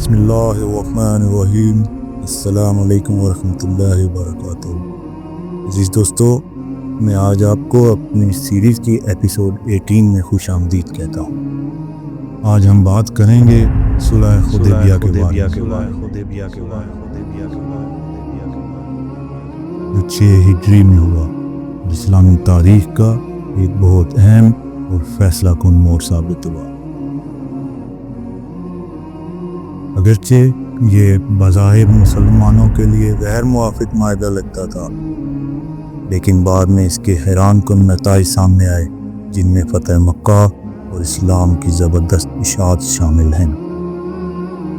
بسم اللہ الرحمن الرحیم۔ السلام علیکم ورحمۃ اللہ وبرکاتہ۔ عزیز دوستو، میں آج آپ کو اپنی سیریز کی ایپیسوڈ 18 میں خوش آمدید کہتا ہوں۔ آج ہم بات کریں گے صلح حدیبیہ کے بارے جو 6 ہجری میں ہوا، اسلامی تاریخ کا ایک بہت اہم اور فیصلہ کن موڑ ثابت ہوا۔ اگرچہ یہ بظاہر مسلمانوں کے لیے غیر موافق معاہدہ لگتا تھا، لیکن بعد میں اس کے حیران کن نتائج سامنے آئے، جن میں فتح مکہ اور اسلام کی زبردست اشاعت شامل ہیں۔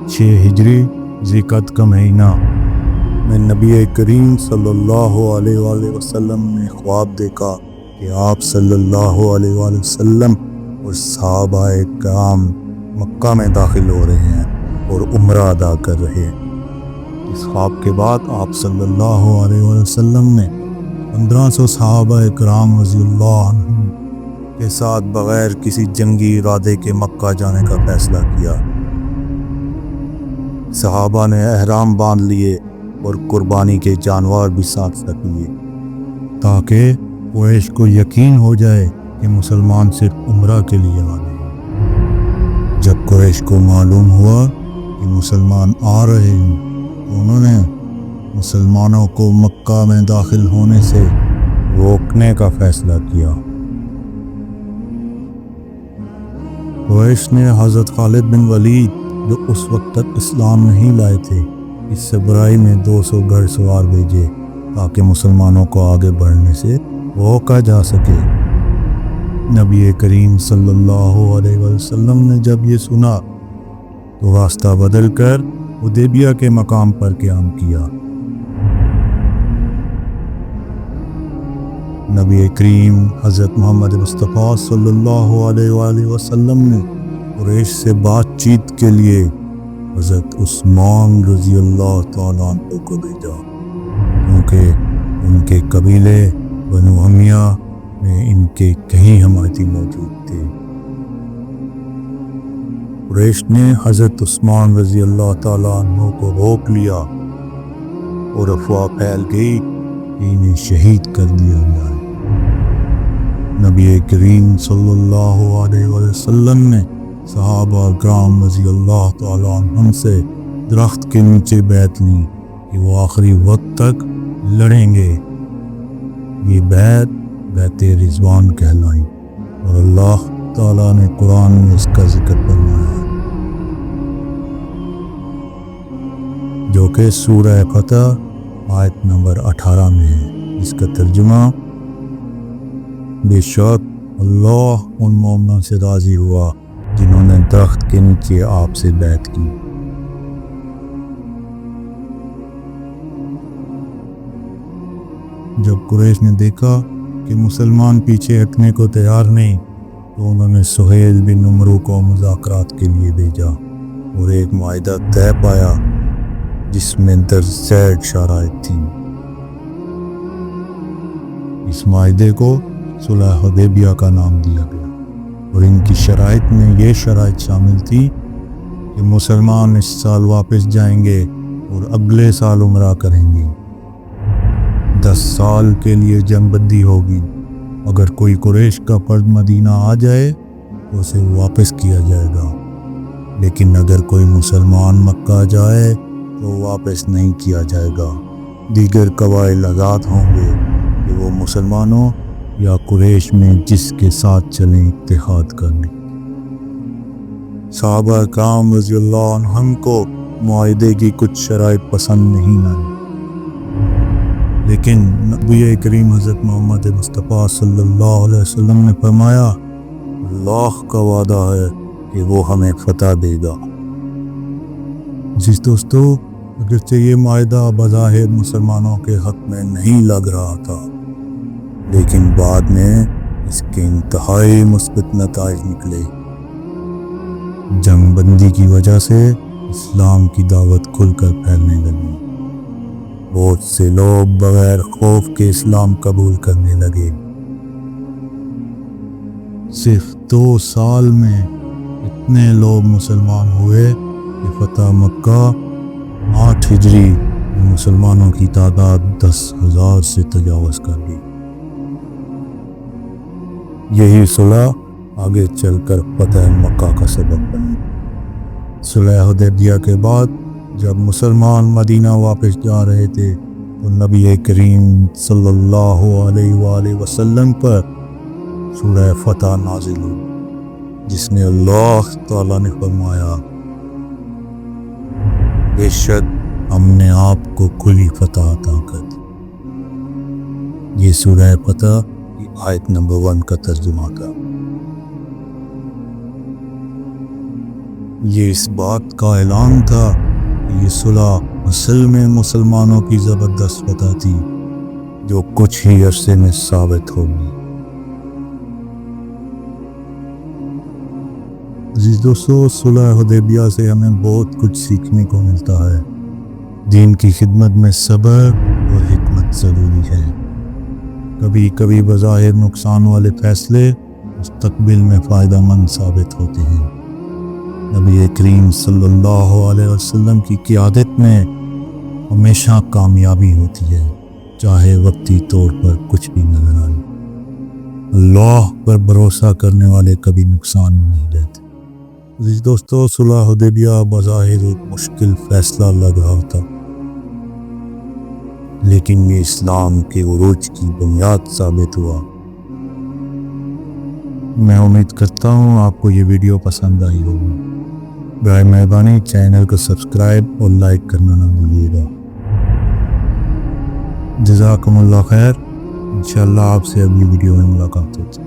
6 ہجری ذی القعدہ کا مہینہ میں نبی کریم صلی اللہ علیہ وآلہ وسلم نے خواب دیکھا کہ آپ صلی اللہ علیہ وآلہ وسلم اور صحابہ کرام مکہ میں داخل ہو رہے ہیں اور عمرہ ادا کر رہے ہیں۔ اس خواب کے بعد آپ صلی اللہ علیہ وآلہ وسلم نے 1500 صحابہ کرام رضی اللہ عنہم کے ساتھ بغیر کسی جنگی ارادے کے مکہ جانے کا فیصلہ کیا۔ صحابہ نے احرام باندھ لیے اور قربانی کے جانور بھی ساتھ رکھ لیے، تاکہ قریش کو یقین ہو جائے کہ مسلمان صرف عمرہ کے لیے آ رہے ہیں۔ جب قریش کو معلوم ہوا کہ مسلمان آ رہے ہیں، انہوں نے مسلمانوں کو مکہ میں داخل ہونے سے روکنے کا فیصلہ کیا۔ قریش نے حضرت خالد بن ولید، جو اس وقت تک اسلام نہیں لائے تھے، اس سربراہی میں 200 گھڑ سوار بھیجے تاکہ مسلمانوں کو آگے بڑھنے سے روکا جا سکے۔ نبی کریم صلی اللہ علیہ وسلم نے جب یہ سنا تو راستہ بدل کر حدیبیہ کے مقام پر قیام کیا۔ نبی کریم حضرت محمد مصطفیٰ صلی اللہ علیہ وآلہ وسلم نے قریش سے بات چیت کے لیے حضرت عثمان رضی اللہ تعالیٰ عنہ کو بھیجا، کیونکہ ان کے قبیلے بنو امیہ میں ان کے کئی حمایتی موجود تھے۔ قریش نے حضرت عثمان رضی اللہ تعالیٰ عنہ کو روک لیا اور افواہ پھیل گئی کہ انہیں شہید کر دیا جائے۔ نبی کریم صلی اللہ علیہ وسلم نے صحابہ کرام رضی اللہ تعالیٰ عنہم سے درخت کے نیچے بیعت لی کہ وہ آخری وقت تک لڑیں گے۔ یہ بیعت رضوان کہلائی اور اللہ تعالیٰ نے قرآن میں اس کا ذکر فرمایا ہے، جو کہ سورہ فتح آیت نمبر 18 میں ہے۔ اس کا ترجمہ: بے شک اللہ ان مومنوں سے راضی ہوا جنہوں نے درخت کے نیچے آپ سے بیعت کی۔ جب قریش نے دیکھا کہ مسلمان پیچھے ہٹنے کو تیار نہیں، تو انہوں نے سہیل بن عمرو کو مذاکرات کے لیے بھیجا اور ایک معاہدہ طے پایا جس میں درج ذیل شرائط تھیں۔ اس معاہدے کو صلح حدیبیہ کا نام دیا گیا، اور ان کی شرائط میں یہ شرائط شامل تھی کہ مسلمان اس سال واپس جائیں گے اور اگلے سال عمرہ کریں گے۔ 10 سال کے لیے جنگ بندی ہوگی۔ اگر کوئی قریش کا فرد مدینہ آ جائے تو اسے واپس کیا جائے گا، لیکن اگر کوئی مسلمان مکہ جائے تو واپس نہیں کیا جائے گا۔ دیگر قبائل آزاد ہوں گے کہ وہ مسلمانوں یا قریش میں جس کے ساتھ چلیں اتحاد کرنے۔ صحابہ کرام رضی اللہ عنہم کو معاہدے کی کچھ شرائط پسند نہیں آئی، لیکن نبی کریم حضرت محمد مصطفیٰ صلی اللہ علیہ وسلم نے فرمایا، اللہ کا وعدہ ہے کہ وہ ہمیں فتح دے گا۔ جس دوستو، اگرچہ یہ معاہدہ بظاہر مسلمانوں کے حق میں نہیں لگ رہا تھا، لیکن بعد میں اس کے انتہائی مثبت نتائج نکلے۔ جنگ بندی کی وجہ سے اسلام کی دعوت کھل کر پھیلنے لگی۔ بہت سے لوگ بغیر خوف کے اسلام قبول کرنے لگے۔ صرف 2 سال میں اتنے لوگ مسلمان ہوئے کہ فتح مکہ 8 ہجری مسلمانوں کی تعداد 10,000 سے تجاوز کر گئی۔ یہی صلح آگے چل کر فتح مکہ کا سبب بنی۔ صلح حدیبیہ کے بعد جب مسلمان مدینہ واپس جا رہے تھے تو نبی کریم صلی اللہ علیہ وآلہ وسلم پر سورہ فتح نازل ہوئی، جس میں اللہ تعالیٰ نے فرمایا، بے شک ہم نے آپ کو کھلی فتح عطا کر دی۔ یہ سورہ فتح کی آیت نمبر 1 کا ترجمہ تھا۔ یہ اس بات کا اعلان تھا کہ یہ صلح اصل میں مسلمانوں کی زبردست فتح تھی جو کچھ ہی عرصے میں ثابت ہوگی۔ عزیز دوستو، صلح حدیبیہ سے ہمیں بہت کچھ سیکھنے کو ملتا ہے۔ دین کی خدمت میں صبر اور حکمت ضروری ہے۔ کبھی کبھی بظاہر نقصان والے فیصلے مستقبل میں فائدہ مند ثابت ہوتے ہیں۔ نبی کریم صلی اللہ علیہ وسلم کی قیادت میں ہمیشہ کامیابی ہوتی ہے، چاہے وقتی طور پر کچھ بھی نظر آئے۔ اللہ پر بھروسہ کرنے والے کبھی نقصان نہیں لیتے۔ عزیز دوستو، صلح حدیبیہ بظاہر ایک مشکل فیصلہ لگ رہا تھا، لیکن یہ اسلام کے عروج کی بنیاد ثابت ہوا۔ میں امید کرتا ہوں آپ کو یہ ویڈیو پسند آئی ہوگی۔ برائے مہربانی چینل کو سبسکرائب اور لائک کرنا نہ بھولیے گا۔ جزاکم اللہ خیر۔ انشاءاللہ آپ سے اگلی ویڈیو میں ملاقات ہوتی ہے۔